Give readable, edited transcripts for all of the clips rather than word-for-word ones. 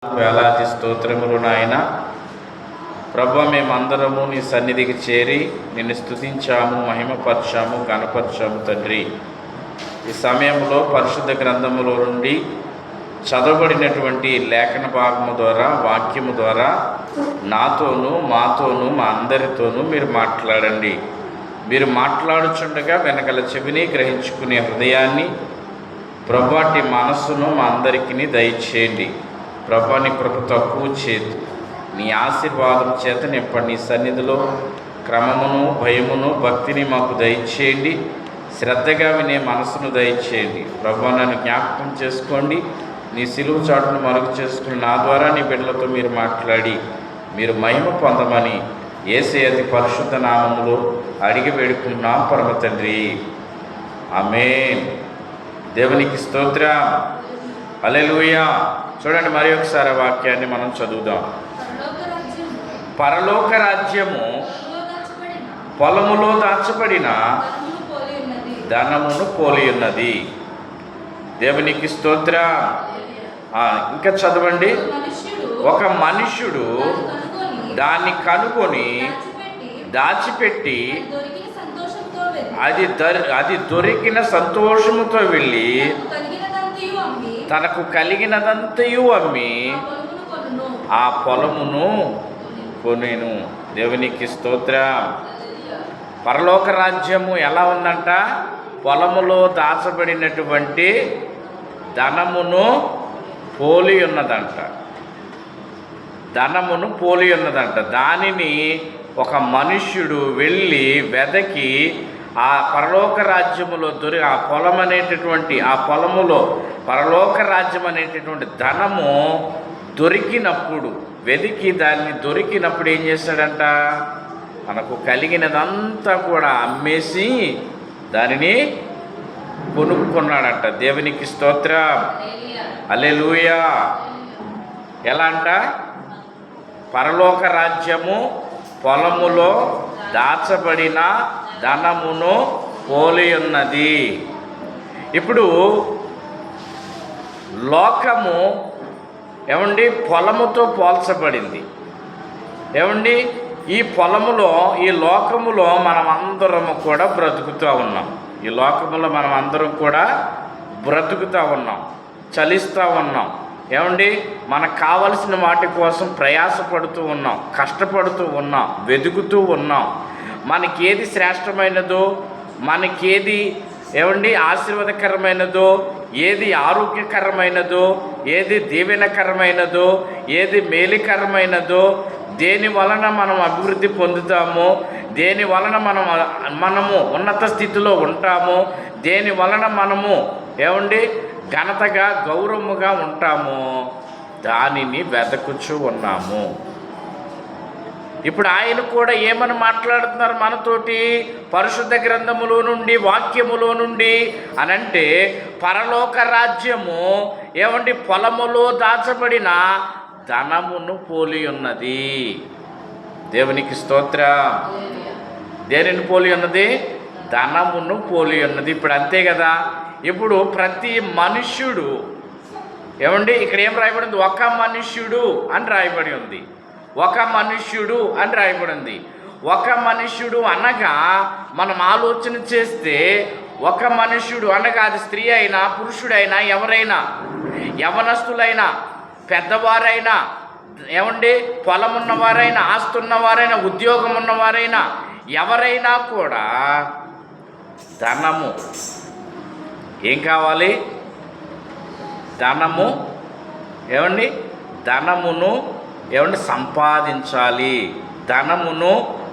వేలాది స్తోత్రములు నాయన. ప్రభు, మేమందరము నీ సన్నిధికి చేరి నిన్ను స్తుతించాము, మహిమపరచాము, గణపరచాము తండ్రి. ఈ సమయంలో పరిశుద్ధ గ్రంథములో నుండి చదవబడినటువంటి లేఖన భాగము ద్వారా, వాక్యము ద్వారా నాతోనూ, మాతోనూ, మా అందరితోనూ మీరు మాట్లాడండి. మీరు మాట్లాడుచుండగా వెనకల చెవిని గ్రహించుకునే హృదయాన్ని, ప్రభువాటి మనస్సును మా అందరికీ దయచేయండి. ప్రభు, నీ కృప తక్కువ చేతి నీ ఆశీర్వాదం చేత నింపండి. నీ సన్నిధిలో క్రమమును, భయమును, భక్తిని మాకు దయచేయండి. శ్రద్ధగా వినే మనసును దయచేయండి. ప్రభు, నన్ను జ్ఞాపకం చేసుకోండి. నీ సిలువ చాటును మరుగు చేసుకుని నా ద్వారా నీ బిడ్డలతో మీరు మాట్లాడి మీరు మహిమ పొందమని యేసే అతి పరిశుద్ధ నామములో అడిగి వేడుకున్నాం పరమ తండ్రి. ఆమేన్. దేవునికి స్తోత్రం. హల్లెలూయా. చూడండి, మరి ఒకసారి వాక్యాన్ని మనం చదువుదాం. పరలోక రాజ్యము పొలములో దాచబడిన ధనమును పోలి ఉన్నది. దేవునికి స్తోత్రం. ఇంకా చదవండి. ఒక మనుష్యుడు దాన్ని కనుగొని దాచిపెట్టి అది దొరికిన సంతోషముతో వెళ్ళి తనకు కలిగినదంతయు అమ్మి ఆ పొలమును కొనెను. దేవునికి స్తోత్రం. పరలోక రాజ్యము ఎలా ఉందంట? పొలములో దాచబడినటువంటి ధనమును పోలి ఉన్నదంట. ధనమును పోలి ఉన్నదంట. దానిని ఒక మనుష్యుడు వెళ్ళి వెదకి ఆ పరలోక రాజ్యములో ఆ పొలం అనేటటువంటి ఆ పొలములో పరలోక రాజ్యం అనేటటువంటి ధనము దొరికినప్పుడు, వెదికి దాన్ని దొరికినప్పుడు ఏం చేశాడంట? మనకు కలిగినదంతా కూడా అమ్మేసి దానిని కొనుక్కున్నాడంట. దేవునికి స్తోత్రం. హల్లెలూయా. ఎలా అంట? పరలోక రాజ్యము పొలములో దాచబడిన ధనమును పోలి ఉన్నది. ఇప్పుడు లోకము ఏమండి పొలముతో పోల్చబడింది. ఏమండి, ఈ పొలములో, ఈ లోకములో మనం అందరము కూడా బ్రతుకుతూ ఉన్నాం. ఈ లోకములో మనం అందరం కూడా బ్రతుకుతూ ఉన్నాం, చలిస్తూ ఉన్నాం. ఏమండి, మనకు కావలసిన వాటి కోసం ప్రయాసపడుతూ ఉన్నాం, కష్టపడుతూ ఉన్నాం, వెతుకుతూ ఉన్నాం. మనకేది శ్రేష్టమైనదో, మనకేది ఏమండి ఆశీర్వాదకరమైనదో, ఏది ఆరోగ్యకరమైనదో, ఏది దీవెనకరమైనదో, ఏది మేలుకరమైనదో, దేని వలన మనం అభివృద్ధి పొందుతామో, దేని వలన మనము ఉన్నత స్థితిలో ఉంటామో, దేని వలన మనము ఏమండి ఘనతగా, గౌరవముగా ఉంటామో దానిని వెతకుచూ ఉన్నాము. ఇప్పుడు ఆయన కూడా ఏమని మాట్లాడుతున్నారు మనతోటి పరిశుద్ధ గ్రంథములో నుండి, వాక్యములో నుండి అనంటే, పరలోక రాజ్యము ఏమండి పొలములో దాచబడిన ధనమును పోలి ఉన్నది. దేవునికి స్తోత్రం. దేనిని పోలి ఉన్నది? ధనమును పోలి ఉన్నది. ఇప్పుడు అంతే కదా. ఇప్పుడు ప్రతి మనుష్యుడు ఏమండి, ఇక్కడ ఏం రాయబడింది? ఒక మనుష్యుడు అని రాయబడి ఉంది. ఒక మనుష్యుడు అని రాయబడి ఉంది. ఒక మనుష్యుడు అనగా మనం ఆలోచన చేస్తే, ఒక మనుష్యుడు అనగా అది స్త్రీ అయినా, పురుషుడైనా, ఎవరైనా, యవనస్తులైనా, పెద్దవారైనా, ఏమండి పొలం ఉన్నవారైనా, ఆస్తి ఉన్నవారైనా, ఉద్యోగం ఉన్నవారైనా, ఎవరైనా కూడా ధనము ఏం కావాలి? ధనము ఏమండి, ధనమును ఏమండి సంపాదించాలి, ధనమును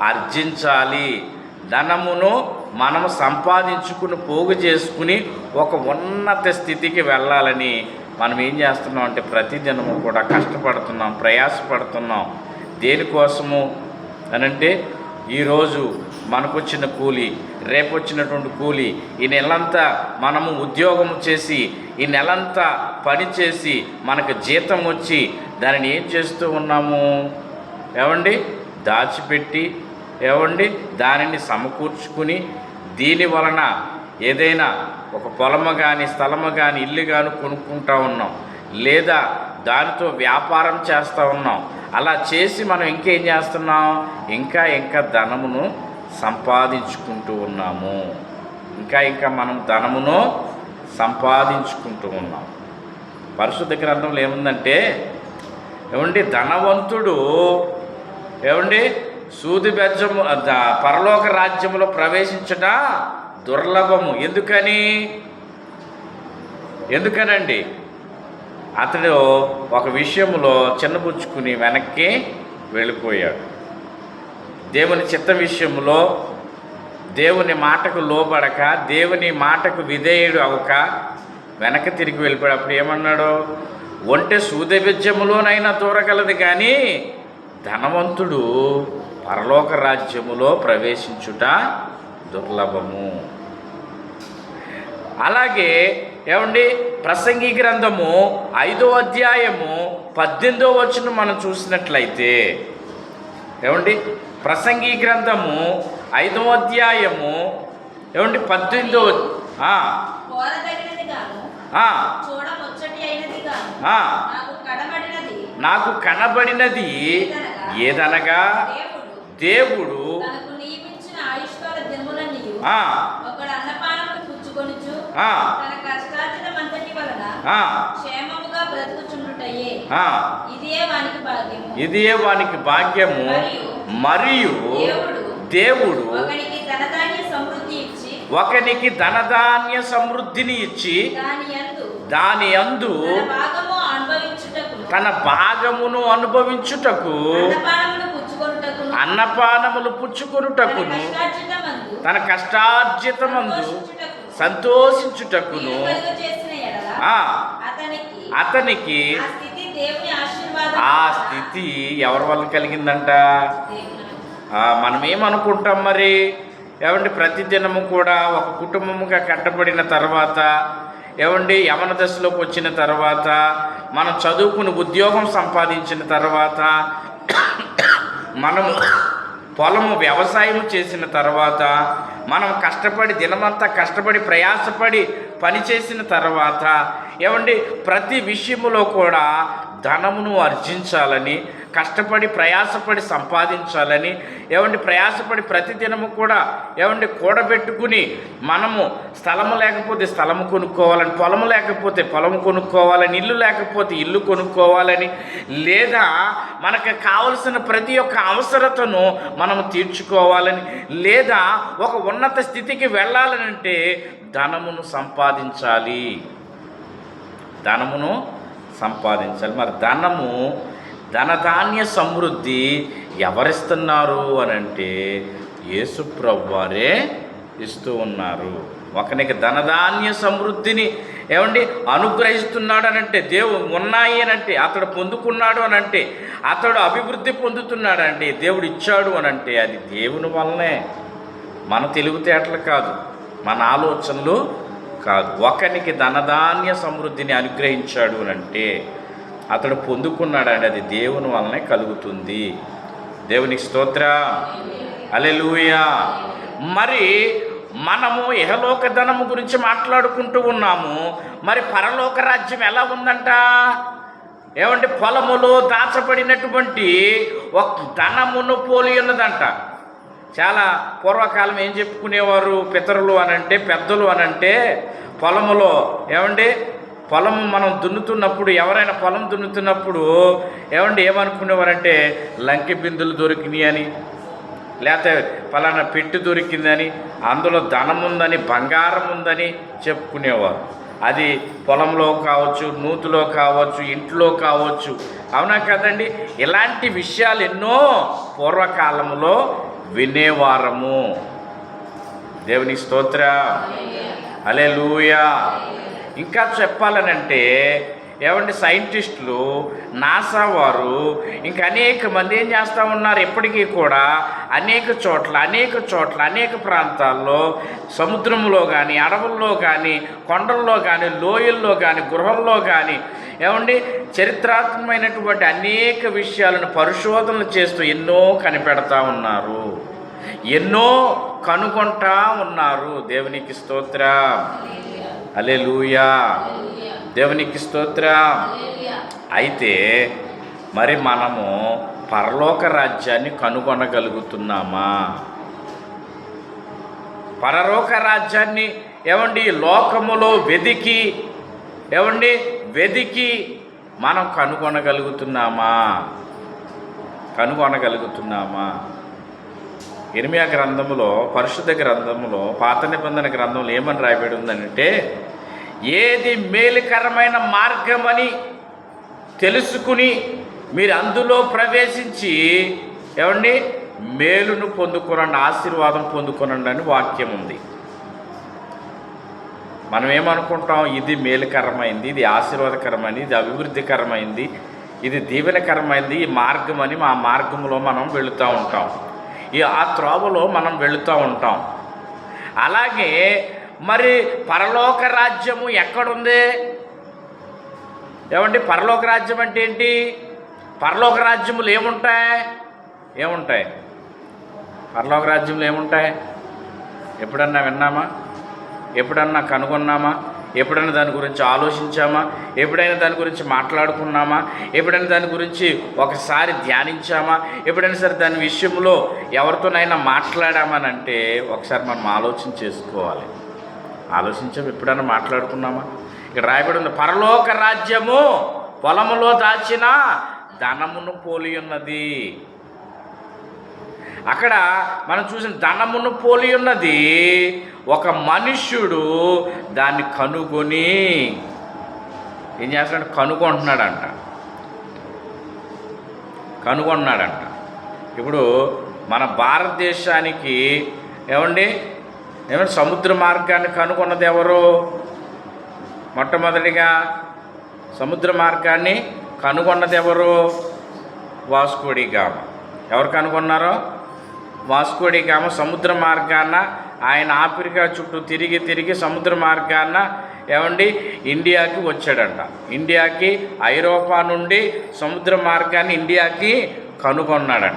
ఆర్జించాలి. ధనమును మనము సంపాదించుకుని పోగు చేసుకుని ఒక ఉన్నత స్థితికి వెళ్ళాలని మనం ఏం చేస్తున్నాం అంటే ప్రతిదినము కూడా కష్టపడుతున్నాం, ప్రయాసపడుతున్నాం. దేనికోసము అనంటే, ఈరోజు మనకు వచ్చిన కూలి, రేపు వచ్చినటువంటి కూలి, ఈ నెలంతా మనము ఉద్యోగం చేసి, ఈ నెలంతా పని చేసి మనకు జీతం వచ్చి దానిని ఏం చేస్తూ ఉన్నాము? ఏమండి దాచిపెట్టి, ఏమండి దానిని సమకూర్చుకుని, దీని వలన ఏదైనా ఒక పొలము కానీ, స్థలము కానీ, ఇల్లు కానీ కొనుక్కుంటూ ఉన్నాం. లేదా దానితో వ్యాపారం చేస్తూ ఉన్నాం. అలా చేసి మనం ఇంకేం చేస్తున్నాం? ఇంకా ధనమును సంపాదించుకుంటూ ఉన్నాము. ఇంకా మనం ధనమును సంపాదించుకుంటూ ఉన్నాం. పరిశుద్ధ గ్రంథంలో ఏముందంటే ధనవంతుడు సూది బెజ్జము పరలోక రాజ్యములో ప్రవేశించుట దుర్లభము. ఎందుకనండి? అతడు ఒక విషయంలో చిన్నబుచ్చుకుని వెనక్కి వెళ్ళిపోయాడు. దేవుని చిత్త విషయంలో దేవుని మాటకు లోబడక, దేవుని మాటకు విధేయుడు అవక వెనక్కి తిరిగి వెళ్ళిపోయాడు. అప్పుడు ఏమన్నాడు? ఒంటె సూది బెజ్జములోనైనా దూరగలదు, కానీ ధనవంతుడు పరలోక రాజ్యములో ప్రవేశించుట దుర్లభము. అలాగే ప్రసంగి గ్రంథము 5వ అధ్యాయము 18వ వచనం మనం చూసినట్లయితే ప్రసంగి గ్రంథము 5వ అధ్యాయము 18వ నాకు కనబడినది ఏదనగా దేవుడు ఇదియే వానికి భాగ్యము. మరియు దేవుడు ఒకనికి ధనధాన్య సమృద్ధిని ఇచ్చి దాని యందు తన భాగమును అనుభవించుటకు, అన్నపానములు పుచ్చుకొనుటకును, తన కష్టార్జితమందు సంతోషించుటకును అతనికి ఆ స్థితి ఎవరి వల్ల కలిగిందంట? మనమేమనుకుంటాం మరి? ప్రతి దినము కూడా ఒక కుటుంబముగా కట్టబడిన తర్వాత యవన దశలోకి వచ్చిన తర్వాత, మనం చదువుకుని ఉద్యోగం సంపాదించిన తర్వాత, మనము పొలము వ్యవసాయం చేసిన తర్వాత, మనం కష్టపడి దినమంతా కష్టపడి ప్రయాసపడి పనిచేసిన తర్వాత ప్రతి విషయములో కూడా ధనమును ఆర్జించాలని, కష్టపడి ప్రయాసపడి సంపాదించాలని ప్రయాసపడి ప్రతి దినము కూడా కూడబెట్టుకుని, మనము స్థలము లేకపోతే స్థలము కొనుక్కోవాలని, పొలము లేకపోతే పొలము కొనుక్కోవాలని, ఇల్లు లేకపోతే ఇల్లు కొనుక్కోవాలని, లేదా మనకు కావలసిన ప్రతి ఒక్క అవసరతను మనము తీర్చుకోవాలని, లేదా ఒక ఉన్నత స్థితికి వెళ్ళాలనంటే ధనమును సంపాదించాలి. మరి ధనధాన్య సమృద్ధి ఎవరిస్తున్నారు అనంటే యేసు ప్రభువారే ఇస్తూ ఉన్నారు. ఒకనికి ధనధాన్య సమృద్ధిని అనుగ్రహిస్తున్నాడు అనంటే, దేవుడు ఉన్నాయి అనంటే, అతడు పొందుకున్నాడు అనంటే, అతడు అభివృద్ధి పొందుతున్నాడంటే, దేవుడు ఇచ్చాడు అనంటే అది దేవుని వల్లనే, మన తెలివితేటలు కాదు, మన ఆలోచనలు కాదు. ఒకనికి ధనధాన్య సమృద్ధిని అనుగ్రహించాడు అనంటే అతడు పొందుకున్నాడంటే అది దేవుని వల్లనే కలుగుతుంది. దేవునికి స్తోత్రం, హల్లెలూయా. మరి మనము ఇహలోక ధనము గురించి మాట్లాడుకుంటూ ఉన్నాము. మరి పరలోక రాజ్యం ఎలా ఉందంట? పొలములో దాచబడినటువంటి ఒక ధనమును పోలి ఉన్నదంట. చాలా పూర్వకాలం ఏం చెప్పుకునేవారు పితరులు అనంటే, పెద్దలు అనంటే, పొలములో పొలము మనం దున్నుతున్నప్పుడు, ఎవరైనా పొలం దున్నుతున్నప్పుడు ఏమనుకునేవారంటే లంకె బిందులు దొరికినాయి అని, లేకపోతే పలానా పెట్టి దొరికిందని, అందులో ధనం ఉందని, బంగారం ఉందని చెప్పుకునేవారు. అది పొలంలో కావచ్చు, నూతులో కావచ్చు, ఇంట్లో కావచ్చు. అవునా కదండి? ఇలాంటి విషయాలు ఎన్నో పూర్వకాలంలో వినేవారము. దేవునికి స్తోత్రం, హల్లెలూయా. ఇంకా చెప్పాలనంటే సైంటిస్టులు, నాసా వారు, ఇంకా అనేక మంది ఏం చేస్తూ ఉన్నారు? ఇప్పటికీ కూడా అనేక చోట్ల అనేక ప్రాంతాల్లో, సముద్రంలో కానీ, అడవుల్లో కానీ, కొండల్లో కానీ, లోయల్లో కానీ, గృహంలో కానీ చరిత్రాత్మకమైనటువంటి అనేక విషయాలను పరిశోధనలు చేస్తూ ఎన్నో కనిపెడతా ఉన్నారు, ఎన్నో కనుగొంటా ఉన్నారు. దేవునికి స్తోత్రం, హల్లెలూయా. దేవునికి స్తోత్రం. అయితే మరి మనము పరలోక రాజ్యాన్ని కనుగొనగలుగుతున్నామా? పరలోక రాజ్యాన్ని లోకములో వెదికి మనం కనుగొనగలుగుతున్నామా? ఇర్మియా గ్రంథములో, పరిశుద్ధ గ్రంథములో, పాత నిబంధన గ్రంథంలో ఏమని రాయబడి ఉందంటే, ఏది మేలుకరమైన మార్గమని తెలుసుకుని మీరు అందులో ప్రవేశించి మేలును పొందుకోనండి, ఆశీర్వాదం పొందుకోనండి అని వాక్యం ఉంది. మనం ఏమనుకుంటాం? ఇది మేలుకరమైంది, ఇది ఆశీర్వాదకరమైంది, ఇది అభివృద్ధికరమైంది, ఇది దీవెనకరమైంది, ఈ మార్గం అని మా మార్గంలో మనం వెళుతూ ఉంటాం, ఆ త్రోవలో మనం వెళుతూ ఉంటాం. అలాగే మరి పరలోక రాజ్యము ఎక్కడుంది? పరలోక రాజ్యం అంటే ఏంటి? పరలోక రాజ్యములు ఏముంటాయి? పరలోక రాజ్యంలో ఏముంటాయి? ఎప్పుడన్నా విన్నామా? ఎప్పుడన్నా కనుగొన్నామా? ఎప్పుడైనా దాని గురించి ఆలోచించామా? ఎప్పుడైనా దాని గురించి మాట్లాడుకున్నామా? ఎప్పుడైనా దాని గురించి ఒకసారి ధ్యానించామా? ఎప్పుడైనా సరే దాని విషయంలో ఎవరితోనైనా మాట్లాడామని అంటే ఒకసారి మనం ఆలోచన చేసుకోవాలి. ఆలోచించాము? ఎప్పుడైనా మాట్లాడుకున్నామా? ఇక్కడ రాయబడి ఉంది, పరలోక రాజ్యము పొలములో దాచిన ధనమును పోలి ఉన్నది. అక్కడ మనం చూసిన ధనమును పోలి ఉన్నది. ఒక మనుష్యుడు దాన్ని కనుగొని ఏం చేస్తాడు? కనుగొన్నాడంట. ఇప్పుడు మన భారతదేశానికి సముద్ర మార్గాన్ని కనుగొన్నది ఎవరు? మొట్టమొదటిగా సముద్ర మార్గాన్ని కనుగొన్నది ఎవరు? Vasco da Gama. ఎవరు కనుగొన్నారో? వాస్కో డి గామా సముద్ర మార్గాన ఆయన ఆఫ్రికా చుట్టూ తిరిగి సముద్ర మార్గాన ఇండియాకి వచ్చాడంట. ఇండియాకి, ఐరోపా నుండి సముద్ర మార్గాన్ని ఇండియాకి కనుగొన్నాడంట.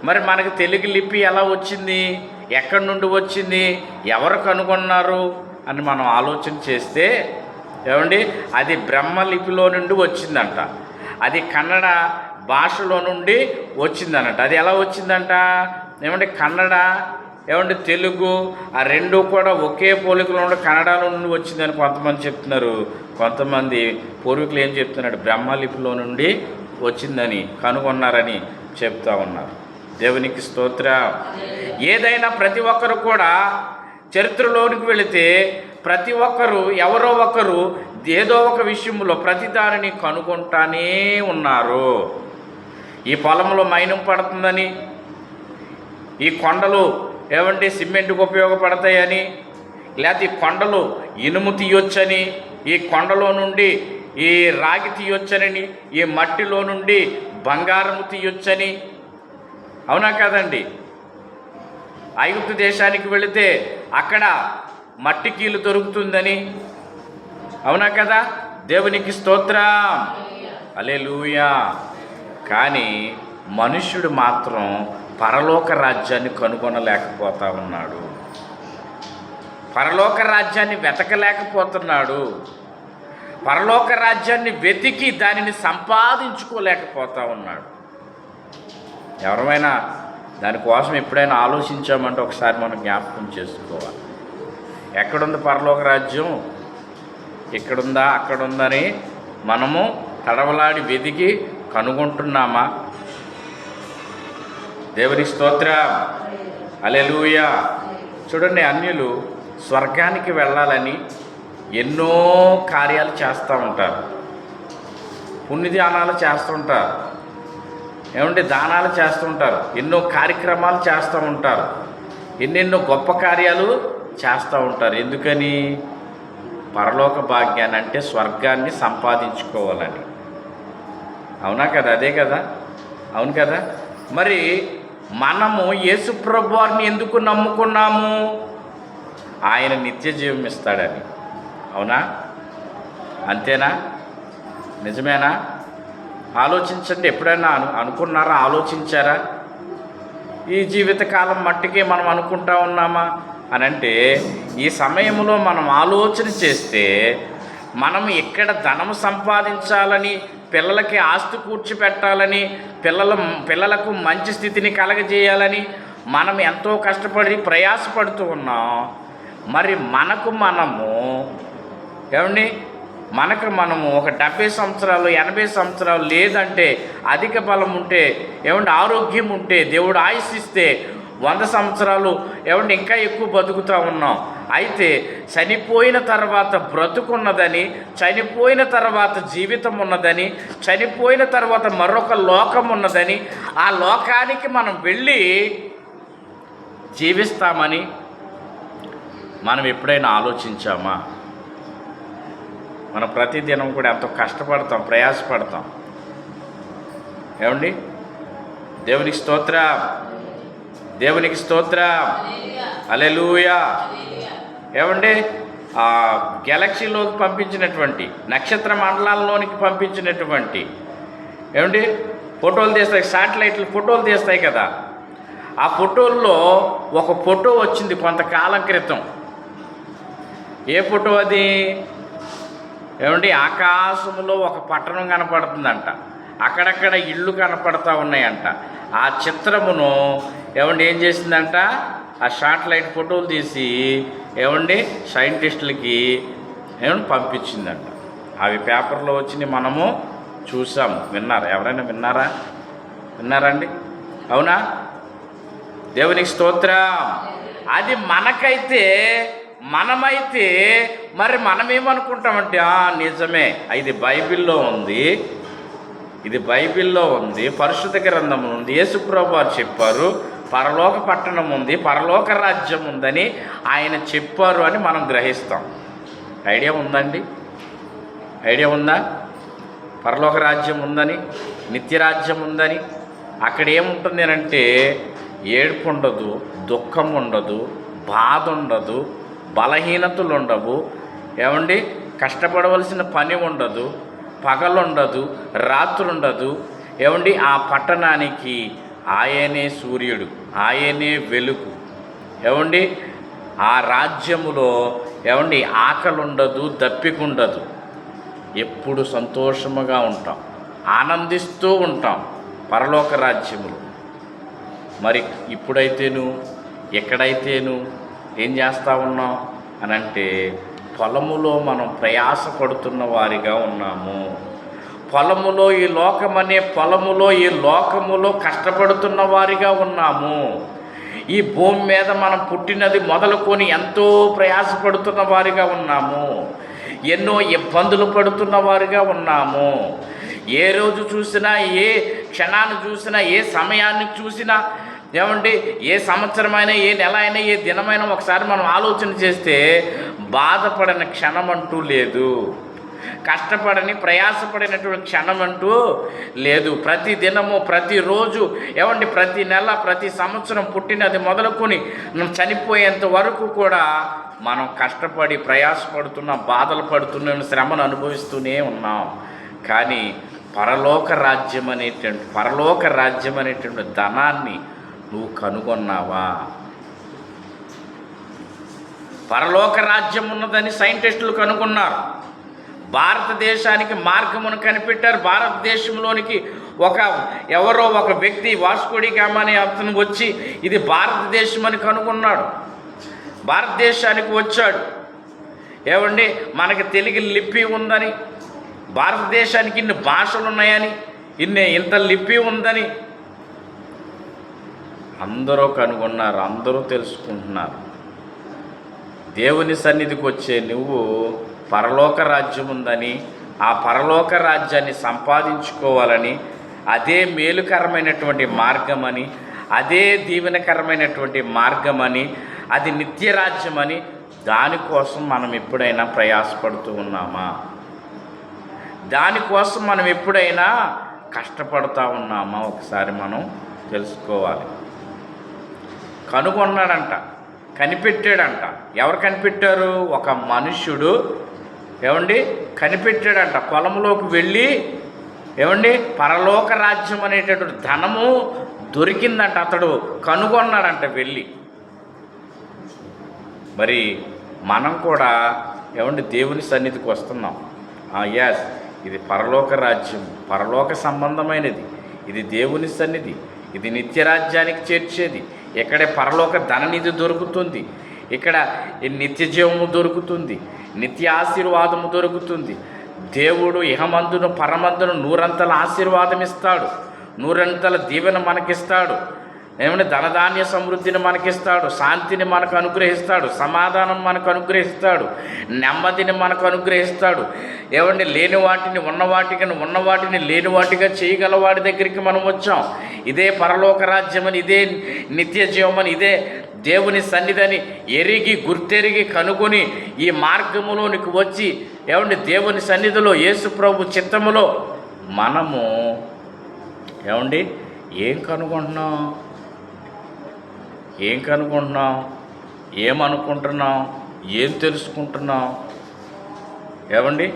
మరి మనకి తెలుగు లిపి ఎలా వచ్చింది? ఎక్కడి నుండి వచ్చింది? ఎవరు కనుగొన్నారు అని మనం ఆలోచన చేస్తే అది బ్రహ్మలిపిలో నుండి వచ్చిందంట. అది కన్నడ భాషలో నుండి వచ్చిందన్నట్టు. అది ఎలా వచ్చిందంట? కన్నడ తెలుగు ఆ రెండు కూడా ఒకే పోలికలో ఉండి కన్నడలో నుండి వచ్చిందని కొంతమంది చెప్తున్నారు. కొంతమంది పూర్వీకులు ఏం చెప్తున్నాడు? బ్రహ్మలిపిలో నుండి వచ్చిందని కనుగొన్నారని చెప్తా ఉన్నారు. దేవునికి స్తోత్రం. ఏదైనా ప్రతి ఒక్కరు కూడా చరిత్రలోనికి వెళితే ప్రతి ఒక్కరు ఎవరో ఒకరు ఏదో ఒక విషయంలో ప్రతి దానిని కనుగొంటానే ఉన్నారు. ఈ పొలంలో మైనం పడుతుందని, ఈ కొండలు సిమెంట్కి ఉపయోగపడతాయని, లేకపోతే ఈ కొండలు ఇనుము తీయొచ్చని, ఈ కొండలో నుండి ఈ రాగి తీయొచ్చని, ఈ మట్టిలో నుండి బంగారము తీయొచ్చని. అవునా కాదండి? ఐగుప్తు దేశానికి వెళితే అక్కడ మట్టి కీలు దొరుకుతుందని. అవునా కదా? దేవునికి స్తోత్రం, హల్లెలూయా. కానీ మనుష్యుడు మాత్రం పరలోక రాజ్యాన్ని కనుగొనలేకపోతా ఉన్నాడు. పరలోక రాజ్యాన్ని వెతకలేకపోతున్నాడు. పరలోక రాజ్యాన్ని వెతికి దానిని సంపాదించుకోలేకపోతా ఉన్నాడు. ఎవరైనా దానికోసం ఎప్పుడైనా ఆలోచించామంటే ఒకసారి మనం జ్ఞాపకం చేసుకోవాలి. ఎక్కడుంది పరలోక రాజ్యం? ఇక్కడుందా అక్కడుందని మనము తడవలాడి వెతికి కనుగొంటున్నామా? దేవుని స్తోత్రం, హల్లెలూయా. చూడండి, అన్యులు స్వర్గానికి వెళ్ళాలని ఎన్నో కార్యాలు చేస్తూ ఉంటారు, పుణ్యదానాలు చేస్తుంటారు, దానాలు చేస్తుంటారు, ఎన్నో కార్యక్రమాలు చేస్తూ ఉంటారు, ఎన్నెన్నో గొప్ప కార్యాలు చేస్తూ ఉంటారు. ఎందుకని? పరలోక భాగ్యాన్ని అంటే స్వర్గాన్ని సంపాదించుకోవాలని. అవునా కదా? అదే కదా? అవును కదా? మరి మనము యేసు ప్రభువారిని ఎందుకు నమ్ముకున్నాము? ఆయన నిత్య జీవం ఇస్తాడని. అవునా? అంతేనా? నిజమేనా? ఆలోచించండి. ఎప్పుడైనా అనుకున్నారా? ఆలోచించారా? ఈ జీవితకాలం మట్టికే మనం అనుకుంటా ఉన్నామా అని అంటే, ఈ సమయంలో మనం ఆలోచన చేస్తే మనం ఇక్కడ ధనం సంపాదించాలని, పిల్లలకి ఆస్తి కూర్చిపెట్టాలని, పిల్లలకు మంచి స్థితిని కలగజేయాలని మనం ఎంతో కష్టపడి ప్రయాసపడుతూ ఉన్నాం. మరి మనకు మనము ఒక 70 సంవత్సరాలు 80 సంవత్సరాలు లేదంటే అధిక బలం ఉంటే ఆరోగ్యం ఉంటే దేవుడు ఆయుష్ిస్తే 100 సంవత్సరాలు ఇంకా ఎక్కువ బతుకుతూ ఉన్నాం. అయితే చనిపోయిన తర్వాత బ్రతుకున్నదని, చనిపోయిన తర్వాత జీవితం ఉన్నదని, చనిపోయిన తర్వాత మరొక లోకం ఉన్నదని, ఆ లోకానికి మనం వెళ్ళి జీవిస్తామని మనం ఎప్పుడైనా ఆలోచించామా? మనం ప్రతిదినం కూడా ఎంతో కష్టపడతాం, ప్రయాసపడతాం. దేవునికి స్తోత్రం, దేవునికి స్తోత్రం, హల్లెలూయా. గెలాక్సీలోకి పంపించినటువంటి, నక్షత్ర మండలాల్లోనికి పంపించినటువంటి ఫోటోలు తీస్తాయి, శాటిలైట్లు ఫోటోలు తీస్తాయి కదా. ఆ ఫోటోల్లో ఒక ఫోటో వచ్చింది కొంతకాలం క్రితం. ఏ ఫోటో అది? ఆకాశంలో ఒక పట్టణం కనపడుతుందంట, అక్కడక్కడ ఇళ్ళు కనపడతా ఉన్నాయంట. ఆ చిత్రమును ఏం చేసిందంట, ఆ శాటిలైట్ ఫోటోలు తీసి సైంటిస్టులకి పంపించిందంట. అవి పేపర్లో వచ్చినాయి, మనము చూసాము. విన్నారా? ఎవరైనా విన్నారండి? అవునా? దేవునికి స్తోత్రం. అది మనమైతే మరి మనమేమనుకుంటామంటే నిజమే, ఇది బైబిల్లో ఉంది, పరిశుద్ధ గ్రంథం ఉంది, యేసుప్రభు వారు చెప్పారు, పరలోక పట్టణం ఉంది, పరలోక రాజ్యం ఉందని ఆయన చెప్పారు అని మనం గ్రహిస్తాం. ఐడియా ఉందండి? ఐడియా ఉందా? పరలోక రాజ్యం ఉందని, నిత్యరాజ్యం ఉందని. అక్కడ ఏముంటుంది అంటే ఏడుపు ఉండదు, దుఃఖం ఉండదు, బాధ ఉండదు, బలహీనతలు ఉండవు. కష్టపడవలసిన పని ఉండదు, పగలుండదు, రాత్రి ఉండదు. ఆ పట్టణానికి ఆయనే సూర్యుడు, ఆయనే వెలుగు. ఆ రాజ్యములో ఆకలి ఉండదు, దప్పిక ఉండదు. ఎప్పుడు సంతోషముగా ఉంటాం, ఆనందిస్తూ ఉంటాం పరలోక రాజ్యములు. మరి ఇప్పుడైతేను, ఎక్కడైతేను ఏం చేస్తూ ఉన్నాం అని అంటే, పొలములో మనం ప్రయాసపడుతున్న వారిగా ఉన్నాము. పొలములో ఈ లోకములో కష్టపడుతున్న వారిగా ఉన్నాము. ఈ భూమి మీద మనం పుట్టినది మొదలుకొని ఎంతో ప్రయాసపడుతున్న వారిగా ఉన్నాము. ఎన్నో ఇబ్బందులు పడుతున్న వారిగా ఉన్నాము. ఏ రోజు చూసినా, ఏ క్షణాన్ని చూసినా, ఏ సమయాన్ని చూసినా, ఏ సంవత్సరమైనా, ఏ నెల అయినా, ఏ దినమైనా ఒకసారి మనం ఆలోచన చేస్తే బాధపడిన క్షణం అంటూ లేదు, కష్టపడని ప్రయాసపడినటువంటి క్షణం అంటూ లేదు. ప్రతి దినము, ప్రతిరోజు, ప్రతి నెల, ప్రతి సంవత్సరం పుట్టినది మొదలుకొని చనిపోయేంత వరకు కూడా మనం కష్టపడి ప్రయాసపడుతున్నాం, బాధలు పడుతున్నాం, శ్రమను అనుభవిస్తూనే ఉన్నాం. కానీ పరలోక రాజ్యం అనేటువంటి ధనాన్ని నువ్వు కనుగొన్నావా? పరలోక రాజ్యం ఉన్నదని సైంటిస్టులు కనుగొన్నారు. భారతదేశానికి మార్గమును కనిపెట్టారు. భారతదేశంలోనికి ఎవరో ఒక వ్యక్తి, వాస్కో డి గామా అనే అతను వచ్చి ఇది భారతదేశం అని కనుగొన్నాడు. భారతదేశానికి వచ్చాడు. మనకి తెలుగు లిపి ఉందని, భారతదేశానికి ఇన్ని భాషలు ఉన్నాయని, ఇంత లిపి ఉందని అందరూ కనుగొన్నారు, అందరూ తెలుసుకుంటున్నారు. దేవుని సన్నిధికి వచ్చే నువ్వు పరలోక రాజ్యం ఉందని, ఆ పరలోక రాజ్యాన్ని సంపాదించుకోవాలని, అదే మేలుకరమైనటువంటి మార్గమని, అదే దీవెనకరమైనటువంటి మార్గమని, అది నిత్యరాజ్యమని, దానికోసం మనం ఎప్పుడైనా ప్రయాసపడుతూ ఉన్నామా? దానికోసం మనం ఎప్పుడైనా కష్టపడుతూ ఉన్నామా? ఒకసారి మనం తెలుసుకోవాలి. కనుగొన్నాడంట, కనిపెట్టాడంట. ఎవరు కనిపెట్టారు? ఒక మనుష్యుడు కనిపెట్టాడంట. పొలంలోకి వెళ్ళి పరలోక రాజ్యం అనేటటువంటి ధనము దొరికిందంట. అతడు కనుగొన్నాడంట వెళ్ళి. మరి మనం కూడా ఏమండి దేవుని సన్నిధికి వస్తున్నాం. యాస్, ఇది పరలోక రాజ్యం, పరలోక సంబంధమైనది. ఇది దేవుని సన్నిధి, ఇది నిత్యరాజ్యానికి చేర్చేది. ఇక్కడే పరలోక ధననిధి దొరుకుతుంది, ఇక్కడ నిత్య జీవము దొరుకుతుంది, నిత్య ఆశీర్వాదము దొరుకుతుంది. దేవుడు ఇహమందును పరమందును నూరంతల ఆశీర్వాదం ఇస్తాడు, నూరంతల దీవెన మనకిస్తాడు. ఏమంటే ధనధాన్య సమృద్ధిని మనకిస్తాడు, శాంతిని మనకు అనుగ్రహిస్తాడు, సమాధానం మనకు అనుగ్రహిస్తాడు, నెమ్మదిని మనకు అనుగ్రహిస్తాడు. ఏమంటే లేని వాటిని ఉన్న వాటిని లేని వాటిగా చేయగల వాడి దగ్గరికి మనం వచ్చాం. ఇదే పరలోక రాజ్యమని, ఇదే నిత్య జీవమని, ఇదే దేవుని సన్నిధిని ఎరిగి గుర్తెరిగి కనుగొని ఈ మార్గములోనికి వచ్చి ఏమంటే దేవుని సన్నిధిలో యేసు ప్రభు చిత్తములో మనము ఏమండి ఏం కనుగొంటున్నాం, ఏమనుకుంటున్నాం, ఏం తెలుసుకుంటున్నాం? ఏమండి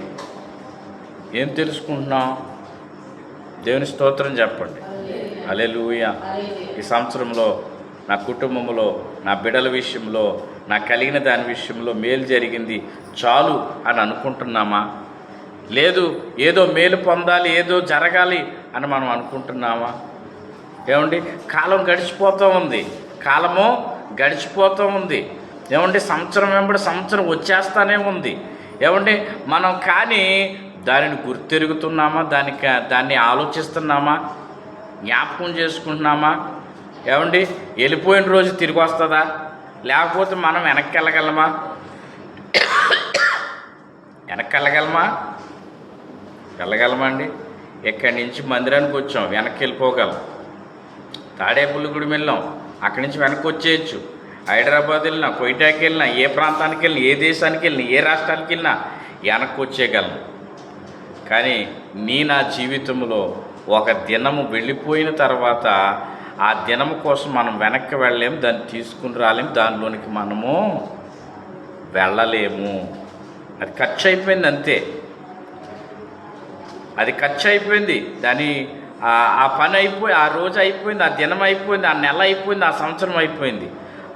ఏం తెలుసుకుంటున్నాం? దేవుని స్తోత్రం చెప్పండి. హల్లెలూయా. ఈ సంవత్సరంలో నా కుటుంబంలో, నా బిడ్డల విషయంలో, నాకు కలిగిన దాని విషయంలో మేలు జరిగింది చాలు అని అనుకుంటున్నామా? లేదు ఏదో మేలు పొందాలి, ఏదో జరగాలి అని మనం అనుకుంటున్నామా? ఏమండి కాలము గడిచిపోతూ ఉంది. ఏమండి సంవత్సరం వెంబడి సంవత్సరం వచ్చేస్తూనే ఉంది. ఏమండి మనం కానీ దానిని గుర్తెరుగుతున్నామా? దాన్ని ఆలోచిస్తున్నామా? జ్ఞాపకం చేసుకుంటున్నామా? ఏమండి వెళ్ళిపోయిన రోజు తిరిగి వస్తుందా? లేకపోతే మనం వెనక్కి వెళ్ళగలమా? వెళ్ళగలమా అండి? ఇక్కడి నుంచి మందిరానికి వచ్చాం, వెనక్కి వెళ్ళిపోగలం. తాడేపల్లిగూడెం వెళ్ళాం, అక్కడి నుంచి వెనక్కి వచ్చేయచ్చు. హైదరాబాద్ వెళ్ళినా, కోయిటాకి వెళ్ళినా, ఏ ప్రాంతానికి వెళ్ళినా, ఏ దేశానికి వెళ్ళినా, ఏ రాష్ట్రానికి వెళ్ళినా వెనక్కి వచ్చేయగలను. కానీ నా జీవితంలో ఒక దినము వెళ్ళిపోయిన తర్వాత ఆ దినము కోసం మనం వెనక్కి వెళ్ళలేము, దాన్ని తీసుకుని రాలేము, దానిలోనికి మనము వెళ్ళలేము. అది ఖర్చు అయిపోయింది, అంతే. అది ఖర్చు అయిపోయింది. ఆ పని అయిపోయి, ఆ రోజు అయిపోయింది, ఆ దినం అయిపోయింది, ఆ నెల అయిపోయింది, ఆ సంవత్సరం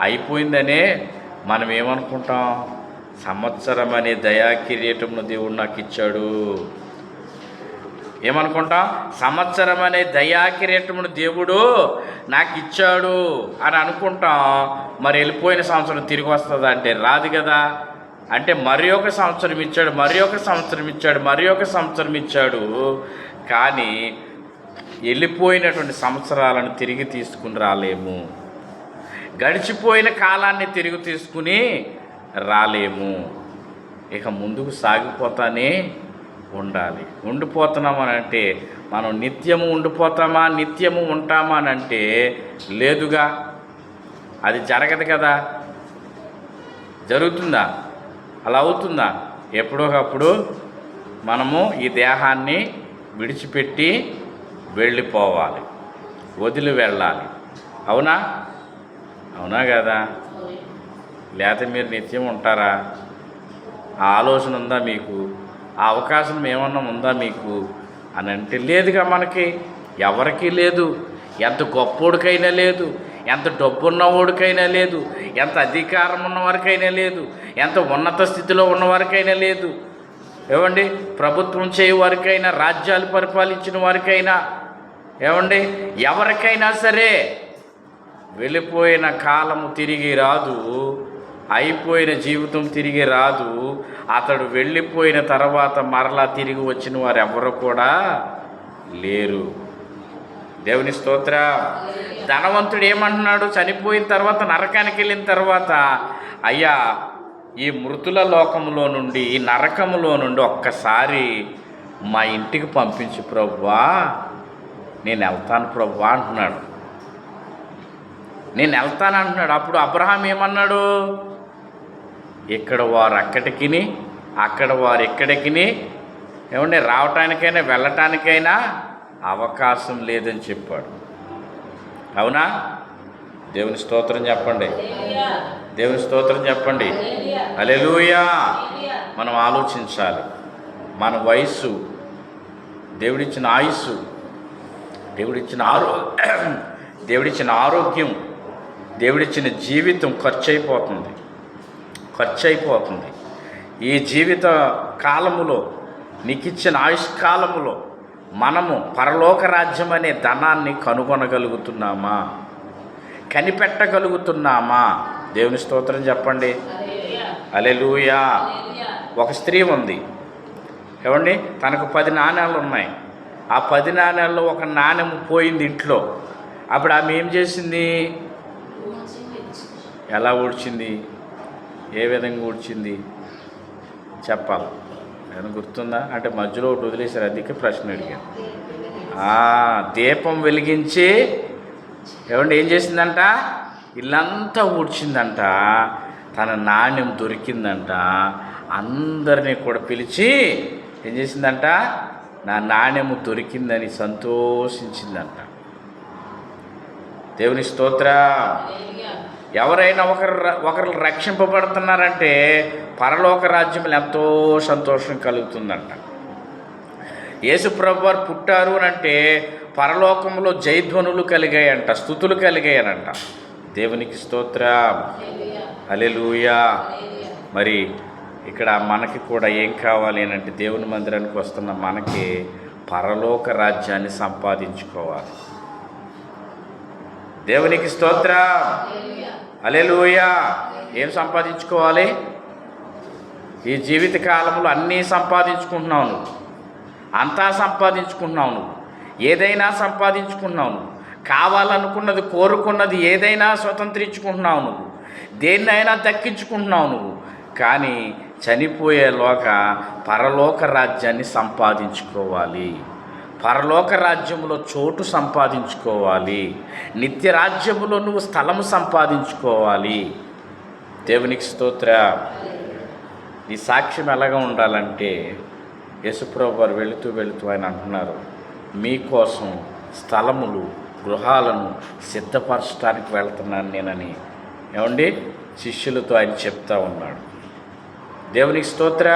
అయిపోయిందనే మనం ఏమనుకుంటాం? సంవత్సరం అనే దయాకిరీటమును దేవుడు నాకు ఇచ్చాడు. ఏమనుకుంటాం? సంవత్సరం అనే దయాకిరీటమును దేవుడు నాకు ఇచ్చాడు అని అనుకుంటాం. మరి వెళ్ళిపోయిన సంవత్సరం తిరిగి వస్తుందా అంటే రాదు కదా. అంటే మరి ఒక సంవత్సరం ఇచ్చాడు, కానీ వెళ్ళిపోయినటువంటి సంవత్సరాలను తిరిగి తీసుకుని రాలేము, గడిచిపోయిన కాలాన్ని తిరిగి తీసుకుని రాలేము. ఇక ముందుకు సాగిపోతానే ఉండాలి. ఉండిపోతున్నామనంటే మనం నిత్యము ఉండిపోతామా, నిత్యము ఉంటామా అని అంటే లేదుగా. అది జరగదు కదా. జరుగుతుందా? అలా అవుతుందా? ఎప్పుడోకప్పుడు మనము ఈ దేహాన్ని విడిచిపెట్టి వెళ్ళిపోవాలి, వదిలి వెళ్ళాలి. అవునా కదా? లేకపోతే మీరు నిత్యం ఉంటారా? ఆ ఆలోచన ఉందా మీకు? ఆ అవకాశం ఏమన్నా ఉందా మీకు అని అంటే లేదుగా. మనకి ఎవరికీ లేదు. ఎంత గొప్పోడికైనా లేదు, ఎంత డబ్బున్నవాడికైనా లేదు, ఎంత అధికారం ఉన్నవారికైనా లేదు, ఎంత ఉన్నత స్థితిలో ఉన్నవారికైనా లేదు. ఏమండి ప్రభుత్వం చేయవారికైనా, రాజ్యాలు పరిపాలించిన వారికైనా, ఏమండి ఎవరికైనా సరే వెళ్ళిపోయిన కాలము తిరిగి రాదు, అయిపోయిన జీవితం తిరిగి రాదు. అతడు వెళ్ళిపోయిన తర్వాత మరలా తిరిగి వచ్చిన వారు ఎవరు కూడా లేరు. దేవుని స్తోత్ర. ధనవంతుడు ఏమంటున్నాడు? చనిపోయిన తర్వాత, నరకానికి వెళ్ళిన తర్వాత, అయ్యా ఈ మృతుల లోకములో నుండి, ఈ నరకములో నుండి ఒక్కసారి మా ఇంటికి పంపించు ప్రభువా, నేను వెళ్తాను ప్రభువా అంటున్నాడు. అప్పుడు అబ్రహాం ఏమన్నాడు? ఇక్కడ వారు అక్కడికి, అక్కడ వారు ఇక్కడికి, ఏమంటే రావటానికైనా వెళ్ళటానికైనా అవకాశం లేదని చెప్పాడు. అవునా? దేవుని స్తోత్రం చెప్పండి. హల్లెలూయా. మనం ఆలోచించాలి. మన వయస్సు, దేవుడిచ్చిన ఆయుస్సు, దేవుడిచ్చిన ఆరోగ్యం, దేవుడిచ్చిన జీవితం ఖర్చు అయిపోతుంది. ఈ జీవిత కాలములో, నీకిచ్చిన ఆయుష్కాలములో మనము పరలోక రాజ్యం అనే ధనాన్ని కనుగొనగలుగుతున్నామా, కనిపెట్టగలుగుతున్నామా? దేవుని స్తోత్రం చెప్పండి. హల్లెలూయా. ఒక స్త్రీ ఉంది, ఏమండి, తనకు 10 నాణ్యాలు ఉన్నాయి. ఆ 10 నాణ్యాల్లో ఒక నాణ్యం పోయింది ఇంట్లో. అప్పుడు ఆమె ఏం చేసింది? ఎలా ఊడ్చింది? ఏ విధంగా ఊడ్చింది చెప్పాలి. ఏమైనా గుర్తుందా? అంటే మధ్యలో ఒకటి వదిలేశారు, అందుకే ప్రశ్న అడిగాను. దీపం వెలిగించి, ఏమంటే ఏం చేసిందంట? ఇల్లంతా ఊడ్చిందంట. తన నాణ్యం దొరికిందంట. అందరినీ కూడా పిలిచి ఏం చేసిందంట? నా నాణ్యము దొరికిందని సంతోషించిందంట. దేవుని స్తోత్ర. ఎవరైనా ఒకరు రక్షింపబడుతున్నారంటే పరలోక రాజ్యంలో ఎంతో సంతోషం కలుగుతుందంట. యేసుప్రభు వారు పుట్టారు అంటే పరలోకంలో జయధ్వనులు కలిగాయంట, స్తుతులు కలిగాయనంట. దేవునికి స్తోత్ర. హల్లెలూయా. మరి ఇక్కడ మనకి కూడా ఏం కావాలి అని అంటే, దేవుని మందిరానికి వస్తున్న మనకి పరలోక రాజ్యాన్ని సంపాదించుకోవాలి. దేవునికి స్తోత్ర. హల్లెలూయా. ఏం సంపాదించుకోవాలి? ఈ జీవిత కాలంలో అన్నీ సంపాదించుకుంటున్నావు నువ్వు, అంతా సంపాదించుకుంటున్నావు నువ్వు, ఏదైనా సంపాదించుకున్నావు నువ్వు, కావాలనుకున్నది, కోరుకున్నది ఏదైనా స్వతంత్రించుకుంటున్నావు నువ్వు, దేన్నైనా దక్కించుకుంటున్నావు నువ్వు. కానీ చనిపోయేలోగా పరలోక రాజ్యాన్ని సంపాదించుకోవాలి, పరలోక రాజ్యంలో చోటు సంపాదించుకోవాలి, నిత్య రాజ్యములో నువ్వు స్థలము సంపాదించుకోవాలి. దేవునికి స్తోత్ర. నీ సాక్ష్యం ఎలాగా ఉండాలంటే, యేసుప్రభు వారు వెళుతూ ఆయన అంటున్నారు, మీకోసం స్థలములు, గృహాలను సిద్ధపరచడానికి వెళ్తున్నాను నేనని, ఏమండి, శిష్యులతో ఆయన చెప్తా ఉన్నాడు. దేవునికి స్తోత్ర.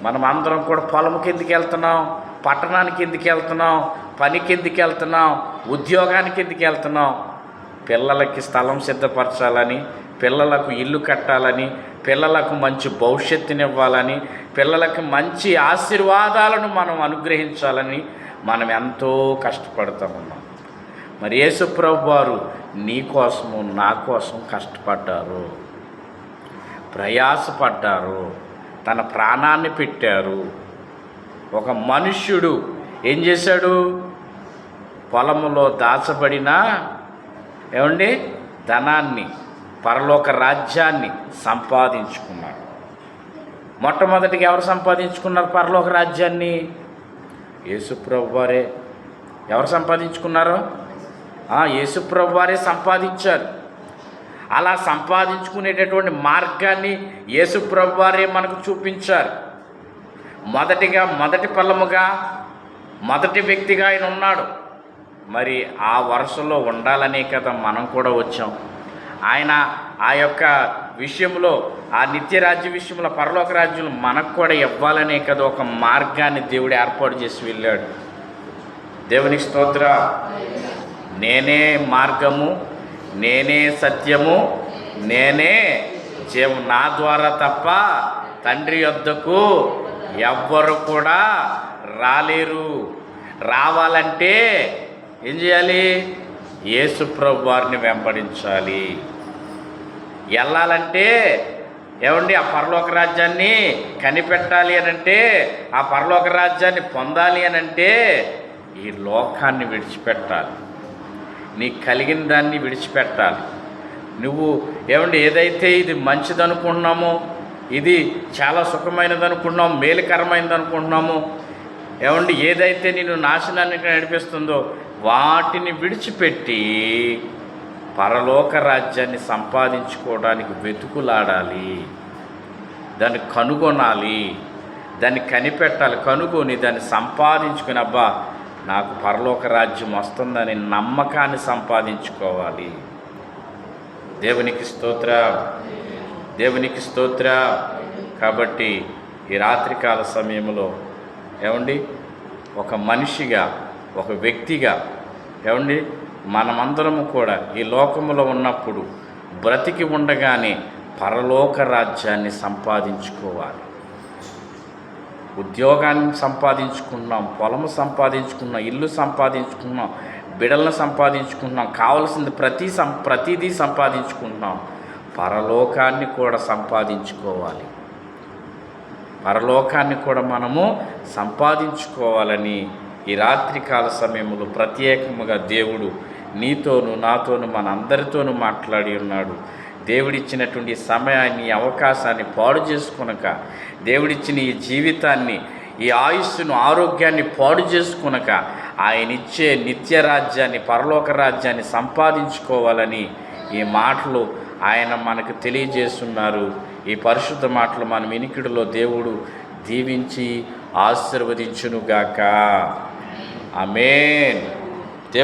మనం అందరం కూడా పొలంకి ఎందుకు వెళ్తున్నాం? పట్టణానికి ఎందుకు వెళ్తున్నాం? పనికి ఎందుకు వెళ్తున్నాం? ఉద్యోగానికి ఎందుకు వెళ్తున్నాం? పిల్లలకి స్థలం సిద్ధపరచాలని, పిల్లలకు ఇల్లు కట్టాలని, పిల్లలకు మంచి భవిష్యత్తునివ్వాలని, పిల్లలకు మంచి ఆశీర్వాదాలను మనం అనుగ్రహించాలని మనం ఎంతో కష్టపడుతూ ఉన్నాం. మరి యేసుప్రభు వారు నీ కోసము, నా కోసం కష్టపడ్డారు, ప్రయాసపడ్డారు, తన ప్రాణాన్ని పెట్టారు. ఒక మనుష్యుడు ఏం చేశాడు? పొలములో దాచబడిన, ఏమండి, ధనాన్ని, పరలోక రాజ్యాన్ని సంపాదించుకున్నాడు. మొట్టమొదటిగా ఎవరు సంపాదించుకున్నారు పరలోక రాజ్యాన్ని? యేసుప్రభు వారే. ఎవరు సంపాదించుకున్నారో? యేసుప్రభు వారే సంపాదించారు. అలా సంపాదించుకునేటటువంటి మార్గాన్ని యేసుప్రభు వారే మనకు చూపించారు. మొదటి ఫలముగా, మొదటి వ్యక్తిగా ఆయన ఉన్నాడు. మరి ఆ వరుసలో ఉండాలనే కదా మనం కూడా వచ్చాం. ఆయన ఆ యొక్క విషయంలో, ఆ నిత్యరాజ్య విషయంలో, పరలోక రాజ్యంలో మనకు కూడా ఇవ్వాలనే కదా ఒక మార్గాన్ని దేవుడు ఏర్పాటు చేసి వెళ్ళాడు. దేవునికి స్తోత్ర. నేనే మార్గము, నేనే సత్యము, నేనే జీవం, నా ద్వారా తప్ప తండ్రి యొద్దకు ఎవ్వరు కూడా రాలేరు. రావాలంటే ఏం చేయాలి? యేసుప్రభు వారిని వెంబడించాలి. వెళ్ళాలంటే, ఏమండి, ఆ పరలోక రాజ్యాన్ని కనిపెట్టాలి అనంటే, ఆ పరలోక రాజ్యాన్ని పొందాలి అనంటే ఈ లోకాన్ని విడిచిపెట్టాలి, నీకు కలిగిన దాన్ని విడిచిపెట్టాలి. నువ్వు, ఏమండి, ఏదైతే ఇది మంచిదనుకుంటున్నామో, ఇది చాలా సుఖమైనది అనుకుంటున్నాము, మేలుకరమైనది అనుకుంటున్నాము, ఏమండి, ఏదైతే నిన్ను నాశనానికి నడిపిస్తుందో వాటిని విడిచిపెట్టి పరలోక రాజ్యాన్ని సంపాదించుకోవడానికి వెతుకులాడాలి, దాన్ని కనుగొనాలి, దాన్ని కనిపెట్టాలి. కనుగొని దాన్ని సంపాదించుకుని, అబ్బా నాకు పరలోక రాజ్యం వస్తుందని నమ్మకాన్ని సంపాదించుకోవాలి. దేవునికి స్తోత్ర. దేవునికి స్తోత్ర. కాబట్టి ఈ రాత్రికాల సమయంలో, ఏమండి, ఒక మనిషిగా, ఒక వ్యక్తిగా, ఏమండి, మనమందరము కూడా ఈ లోకంలో ఉన్నప్పుడు, బ్రతికి ఉండగానే పరలోక రాజ్యాన్ని సంపాదించుకోవాలి. ఉద్యోగాన్ని సంపాదించుకున్నాం, పొలము సంపాదించుకున్నాం, ఇల్లు సంపాదించుకున్నాం, బిడలను సంపాదించుకున్నాం, కావలసింది ప్రతిదీ సంపాదించుకుంటున్నాం. పరలోకాన్ని కూడా సంపాదించుకోవాలి. పరలోకాన్ని కూడా మనము సంపాదించుకోవాలని ఈ రాత్రికాల సమయంలో ప్రత్యేకముగా దేవుడు నీతోనూ నాతోనూ మనందరితోనూ మాట్లాడి ఉన్నాడు. దేవుడిచ్చినటువంటి సమయాన్ని, అవకాశాన్ని పాడు చేసుకొనక, దేవుడిచ్చిన ఈ జీవితాన్ని, ఈ ఆయుస్సును, ఆరోగ్యాన్ని పాడు చేసుకొనక ఆయన ఇచ్చే నిత్య రాజ్యాన్ని, పరలోక రాజ్యాన్ని సంపాదించుకోవాలని ఈ మాటలు ఆయన మనకు తెలియజేస్తున్నారు. ఈ పరిశుద్ధ మాటలు మన వినికిడిలో దేవుడు దీవించి ఆశీర్వదించునుగాక. ఆమేన్.